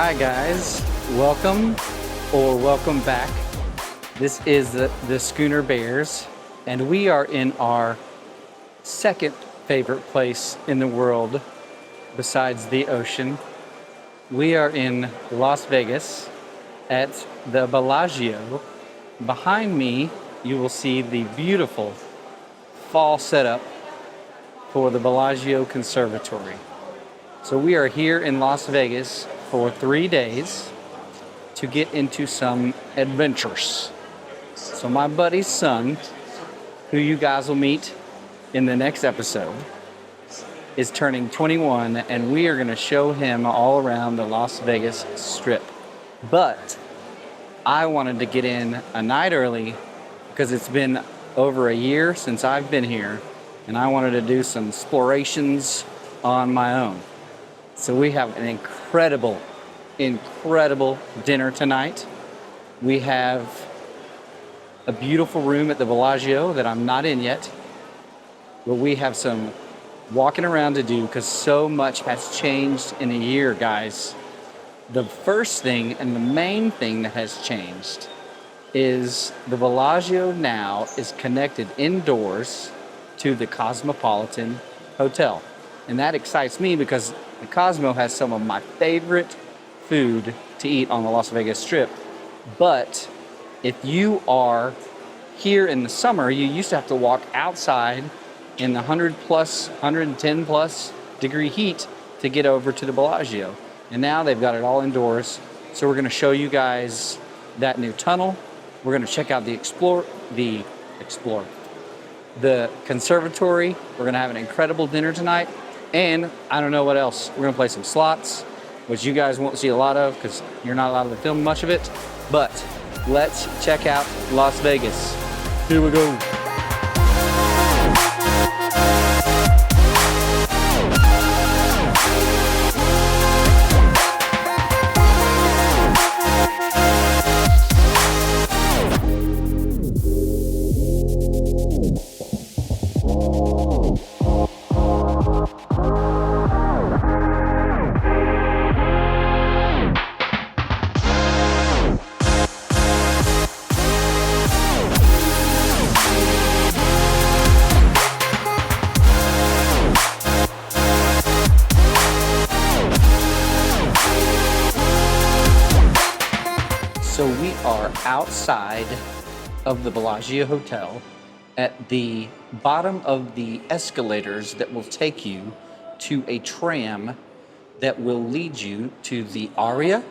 Hi guys, welcome or welcome back. This is the Schooner Bears, and we are in our second favorite place in the world besides the ocean. We are in Las Vegas at the Bellagio. Behind me, you will see the beautiful fall setup for the Bellagio Conservatory. So we are here in Las Vegas for 3 days to get into some adventures. So my buddy's son, who you guys will meet in the next episode, is turning 21, and we are going to show him all around the Las Vegas Strip. But I wanted to get in a night early because it's been over a year since I've been here, and I wanted to do some explorations on my own. So we have an incredible dinner tonight. We have a beautiful room at the Bellagio that I'm not in yet, but we have some walking around to do because so much has changed in a year, guys. The first thing and the main thing that has changed is the Bellagio now is connected indoors to the Cosmopolitan Hotel. And that excites me because the Cosmo has some of my favorite food to eat on the Las Vegas Strip. But if you are here in the summer, you used to have to walk outside in the 110 plus degree heat to get over to the Bellagio. And now they've got it all indoors. So we're gonna show you guys that new tunnel. We're gonna check out the conservatory. We're gonna have an incredible dinner tonight. And I don't know what else. We're gonna play some slots, which you guys won't see a lot of because you're not allowed to film much of it. But let's check out Las Vegas. Here we go. So we are outside of the Bellagio Hotel at the bottom of the escalators that will take you to a tram that will lead you to the Aria,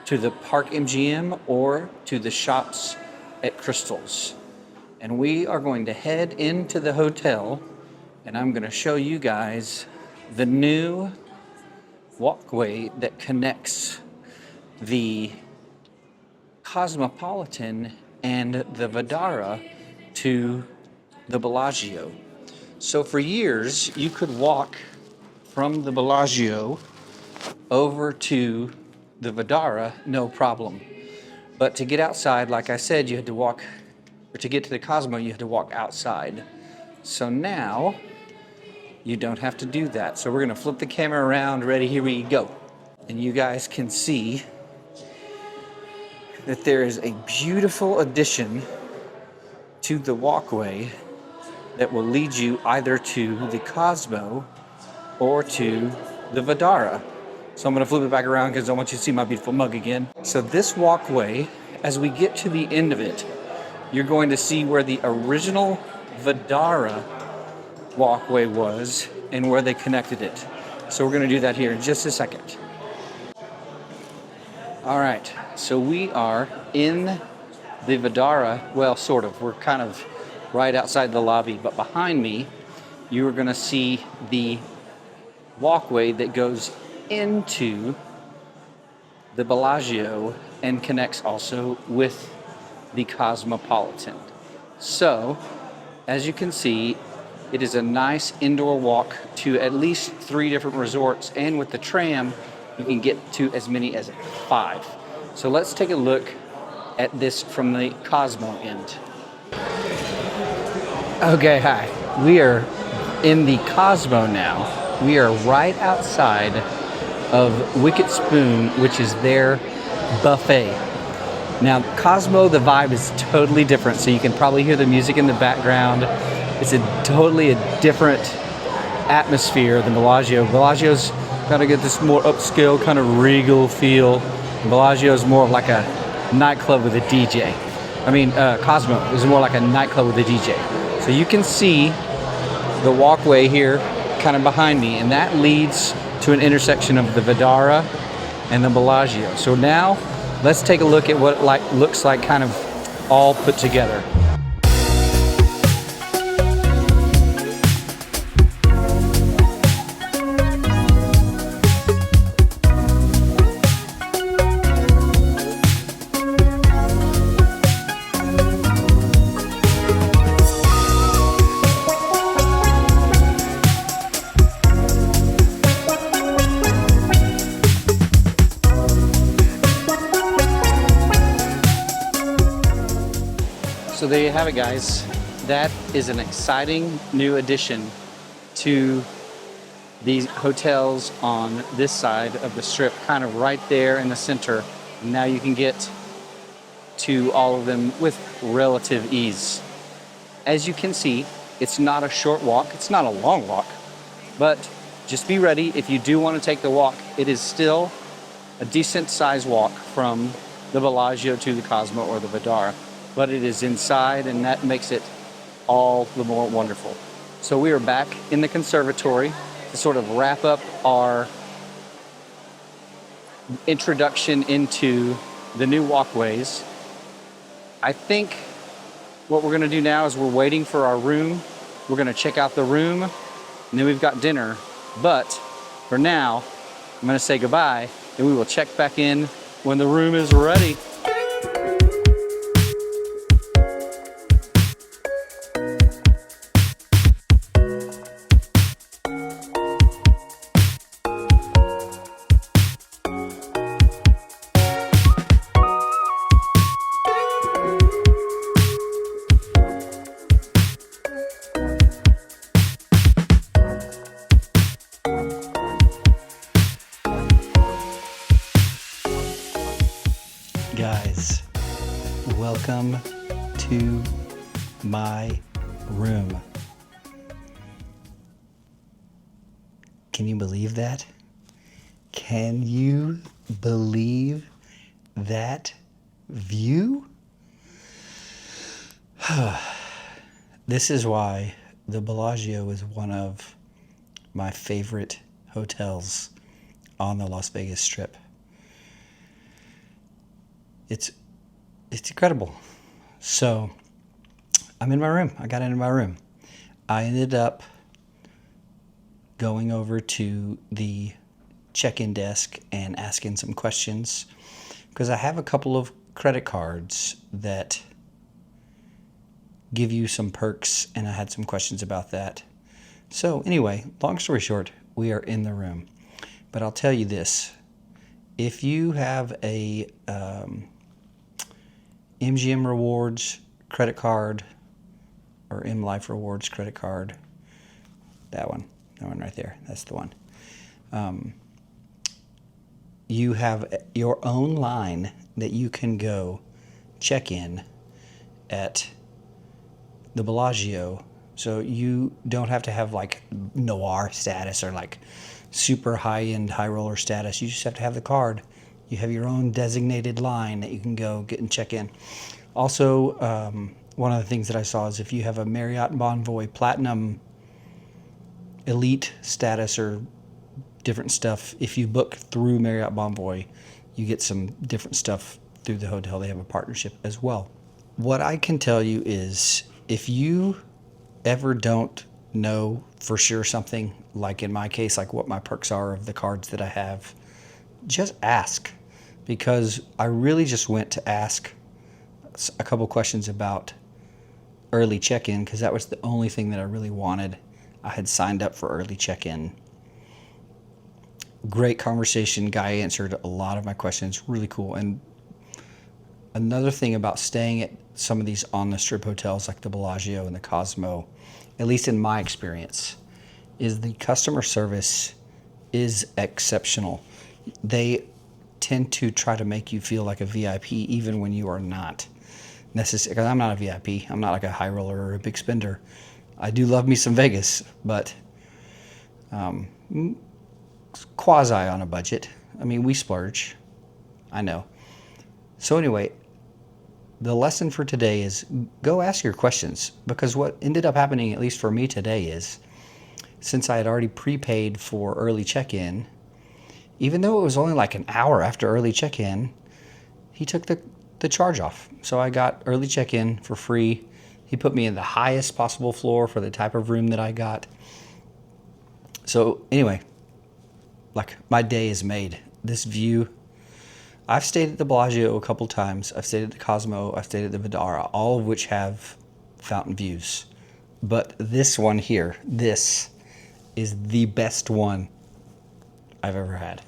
to the Park MGM, or to the shops at Crystals. And we are going to head into the hotel, and I'm going to show you guys the new walkway that connects the Cosmopolitan and the Vdara to the Bellagio. So for years, you could walk from the Bellagio over to the Vdara, no problem. But to get outside, like I said, you had to walk, or to get to the Cosmo, you had to walk outside. So now, you don't have to do that. So we're gonna flip the camera around, ready, here we go. And you guys can see that there is a beautiful addition to the walkway that will lead you either to the Cosmo or to the Vdara. So I'm going to flip it back around because I want you to see my beautiful mug again. So this walkway, as we get to the end of it, you're going to see where the original Vdara walkway was and where they connected it. So we're going to do that here in just a second. All right, so we are in the Vdara, well, sort of. We're kind of right outside the lobby, but behind me, you are gonna see the walkway that goes into the Bellagio and connects also with the Cosmopolitan. So, as you can see, it is a nice indoor walk to at least 3 different resorts, and with the tram, you can get to as many as 5. So let's take a look at this from the Cosmo end. Okay, hi. We are in the Cosmo now. We are right outside of Wicked Spoon, which is their buffet. Now, Cosmo, the vibe is totally different, so you can probably hear the music in the background. It's totally a different atmosphere than Bellagio. Bellagio's got to get this more upscale kind of regal feel. Bellagio's more of like a nightclub with a DJ. Cosmo is more like a nightclub with a DJ. So you can see the walkway here kind of behind me, and that leads to an intersection of the Vdara and the Bellagio. So now let's take a look at what it looks like kind of all put together. So there you have it, guys. That is an exciting new addition to these hotels on this side of the strip, kind of right there in the center. Now you can get to all of them with relative ease. As you can see, it's not a short walk, it's not a long walk, but just be ready if you do want to take the walk. It is still a decent sized walk from the Bellagio to the Cosmo or the Vdara, but it is inside, and that makes it all the more wonderful. So we are back in the Conservatory to sort of wrap up our introduction into the new walkways. I think what we're gonna do now is we're waiting for our room. We're gonna check out the room, and then we've got dinner. But for now, I'm gonna say goodbye, and we will check back in when the room is ready. Guys, welcome to my room. Can you believe that? Can you believe that view? This is why the Bellagio is one of my favorite hotels on the Las Vegas Strip. It's incredible. So I'm in my room. I got into my room. I ended up going over to the check-in desk and asking some questions because I have a couple of credit cards that give you some perks, and I had some questions about that. So anyway, long story short, we are in the room. But I'll tell you this. If you have a MGM Rewards credit card or M Life Rewards credit card, that one right there, that's the one. You have your own line that you can go check in at the Bellagio, so you don't have to have like noir status or like super high-end high roller status. You just have to have the card. You have your own designated line that you can go get and check in. Also, one of the things that I saw is if you have a Marriott Bonvoy Platinum Elite status or different stuff, if you book through Marriott Bonvoy, you get some different stuff through the hotel. They have a partnership as well. What I can tell you is if you ever don't know for sure something, like in my case, like what my perks are of the cards that I have, just ask. Because I really just went to ask a couple questions about early check-in because that was the only thing that I really wanted. I had signed up for early check-in. Great conversation. Guy answered a lot of my questions. Really cool. And another thing about staying at some of these on the strip hotels like the Bellagio and the Cosmo, at least in my experience, is the customer service is exceptional. they tend to try to make you feel like a VIP even when you are not necessarily. Because I'm not a VIP. I'm not like a high roller or a big spender. I do love me some Vegas, but quasi on a budget. I mean, we splurge. I know. So anyway, the lesson for today is go ask your questions, because what ended up happening, at least for me today, is since I had already prepaid for early check-in, even though it was only like an hour after early check-in, he took the charge off. So I got early check-in for free. He put me in the highest possible floor for the type of room that I got. So anyway, like, my day is made. This view, I've stayed at the Bellagio a couple times. I've stayed at the Cosmo. I've stayed at the Vdara, all of which have fountain views. But this one here, this is the best one I've ever had.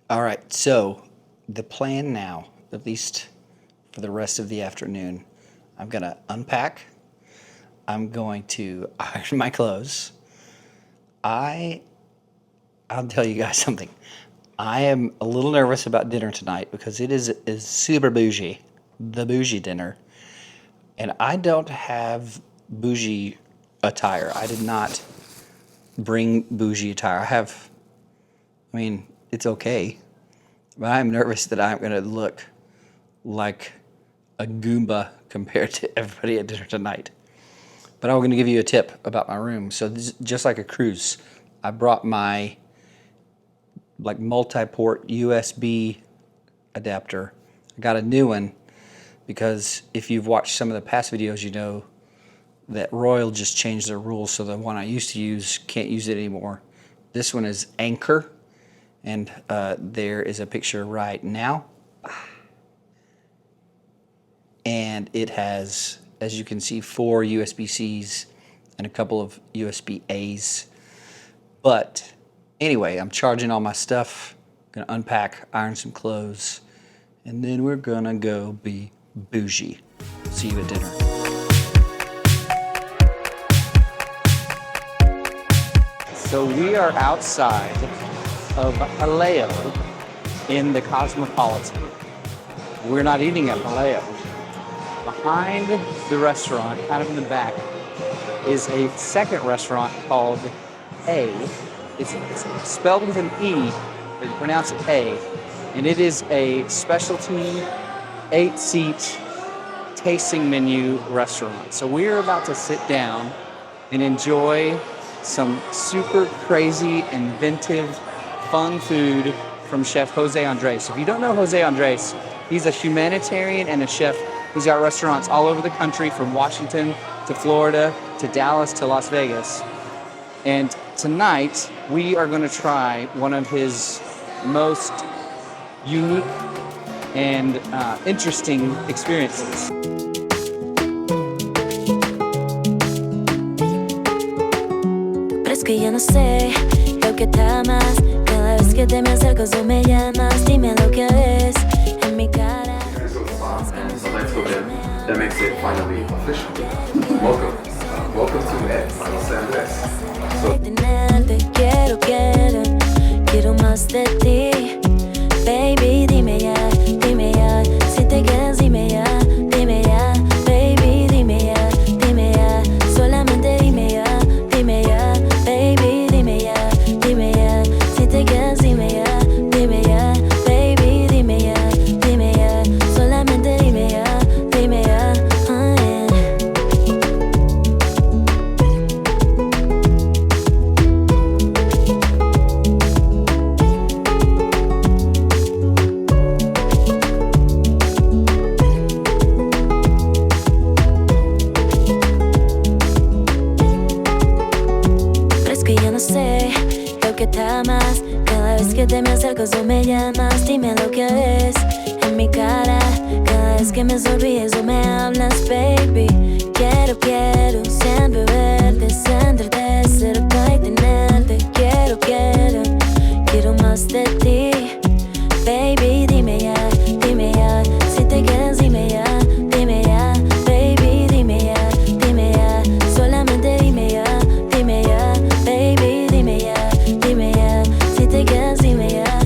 All right, so the plan now, at least for the rest of the afternoon, I'm gonna unpack. I'm going to iron my clothes. I'll tell you guys something. I am a little nervous about dinner tonight because it is super bougie, the bougie dinner. And I don't have bougie attire. I did not bring bougie attire. I mean, it's okay, but I'm nervous that I'm going to look like a Goomba compared to everybody at dinner tonight. But I'm going to give you a tip about my room. So this is just like a cruise. I brought my like multi-port USB adapter. I got a new one because if you've watched some of the past videos, you know that Royal just changed their rules, so the one I used to use can't use it anymore. This one is Anchor, and there is a picture right now. And it has, as you can see, 4 USB-Cs and a couple of USB-As. But anyway, I'm charging all my stuff, gonna unpack, iron some clothes, and then we're gonna go be bougie. See you at dinner. So we are outside of Bellagio in the Cosmopolitan. We're not eating at Bellagio. Behind the restaurant, kind of in the back, is a second restaurant called A. It's spelled with an E, but you pronounce it A. And it is a specialty 8-seat tasting menu restaurant. So we're about to sit down and enjoy some super crazy, inventive, fun food from Chef José Andrés. If you don't know José Andrés, he's a humanitarian and a chef. He's got restaurants all over the country, from Washington to Florida to Dallas to Las Vegas. And tonight, we are going to try one of his most unique and interesting experiences. Que ya no sé lo que te amas. Cada vez que te me acercas o me llamas, dime lo que ves en mi cara. So far, and so let's go there. That makes it finally official. Welcome. Welcome to José Andrés. Tenerte, quiero más de ti. Baby, dime ya, si te quedas, dime ya, baby, dime ya, solamente dime ya, baby, dime ya, si te quedas, dime ya, baby, dime ya, solamente dime ya, oh yeah. Que te amas, cada vez que te me acercas o me llamas, dime lo que ves en mi cara, cada vez que me sonríes o me hablas, baby, quiero siempre verte, sentirte cerca y tenerte, quiero más de ti, baby, dime ya, si te quedas, dime ya, baby, dime ya, solamente dime ya, baby, dime ya, si te quedas, dime ya,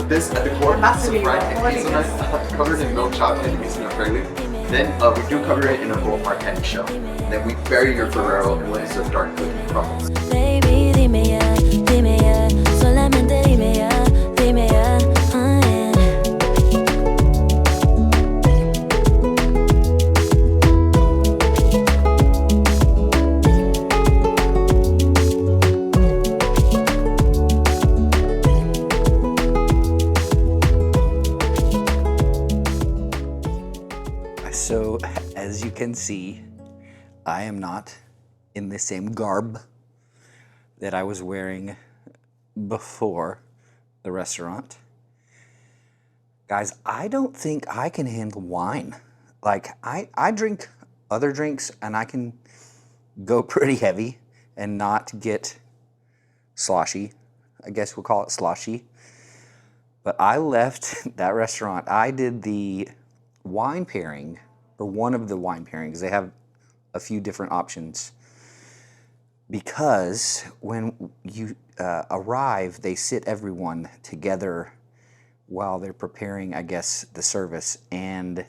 this at the core, so right, hazelnut covered in milk chocolate and hazelnut prelude. Then we do cover it in a gold martini shell. Then we bury your Ferrero in what is a dark cooking crumbles. Baby, dime ya, solamente dime ya, oh yeah. So, as you can see, I am not in the same garb that I was wearing before the restaurant. Guys, I don't think I can handle wine. Like, I drink other drinks and I can go pretty heavy and not get sloshy. I guess we'll call it sloshy. But I left that restaurant. I did the wine pairing, or one of the wine pairings. They have a few different options. Because when you arrive, they sit everyone together while they're preparing, I guess, the service. And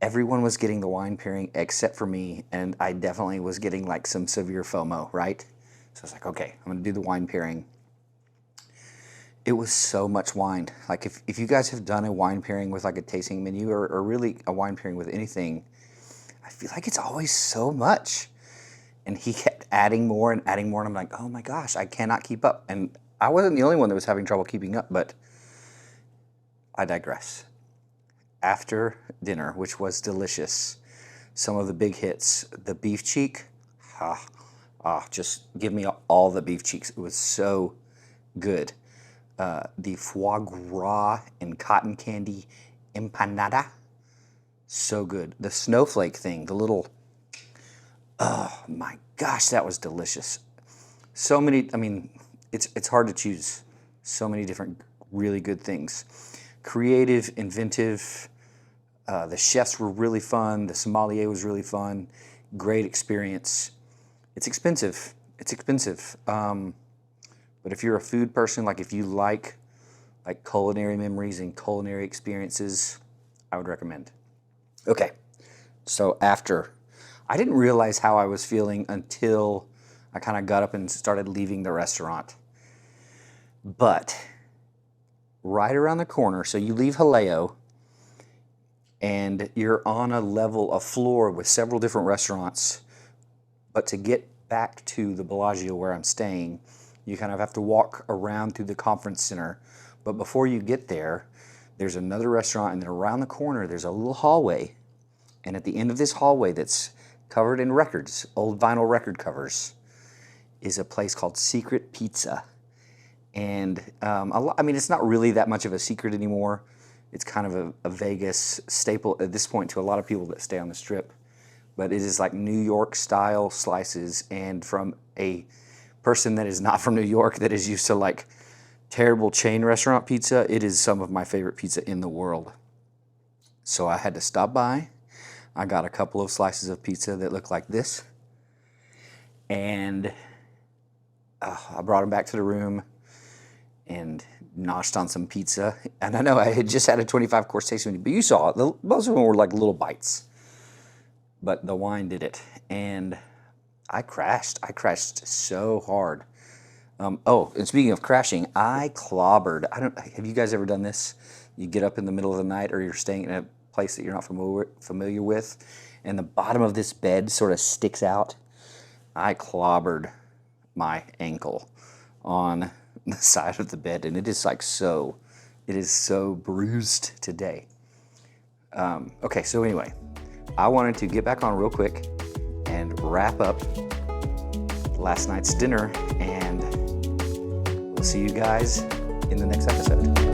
everyone was getting the wine pairing except for me. And I definitely was getting like some severe FOMO, right? So I was like, okay, I'm going to do the wine pairing. It was so much wine. Like if you guys have done a wine pairing with like a tasting menu or really a wine pairing with anything, I feel like it's always so much. And he kept adding more and adding more. And I'm like, oh my gosh, I cannot keep up. And I wasn't the only one that was having trouble keeping up, but I digress. After dinner, which was delicious, some of the big hits, the beef cheek, just give me all the beef cheeks. It was so good. The foie gras and cotton candy empanada, so good. The snowflake thing, the little, oh my gosh, that was delicious. So many, I mean, it's hard to choose. So many different really good things. Creative, inventive, the chefs were really fun, the sommelier was really fun, great experience. It's expensive, but if you're a food person, like if you like culinary memories and culinary experiences, I would recommend. Okay, so after, I didn't realize how I was feeling until I kind of got up and started leaving the restaurant. But right around the corner, so you leave Jaleo and you're on a floor with several different restaurants, but to get back to the Bellagio where I'm staying, you kind of have to walk around through the conference center. But before you get there, there's another restaurant, and then around the corner, there's a little hallway. And at the end of this hallway that's covered in records, old vinyl record covers, is a place called Secret Pizza. And I mean, it's not really that much of a secret anymore. It's kind of a Vegas staple at this point to a lot of people that stay on the Strip. But it is like New York style slices, and from a person that is not from New York, that is used to like terrible chain restaurant pizza, it is some of my favorite pizza in the world. So I had to stop by. I got a couple of slices of pizza that looked like this, and I brought them back to the room and noshed on some pizza. And I know I had just had a 25-course tasting menu, but you saw it. Most of them were like little bites, but the wine did it. And I crashed so hard. Oh, and speaking of crashing, I clobbered. Have you guys ever done this? You get up in the middle of the night, or you're staying in a place that you're not familiar with, and the bottom of this bed sort of sticks out. I clobbered my ankle on the side of the bed, and it is so bruised today. Okay, so anyway, I wanted to get back on real quick and wrap up last night's dinner, and we'll see you guys in the next episode.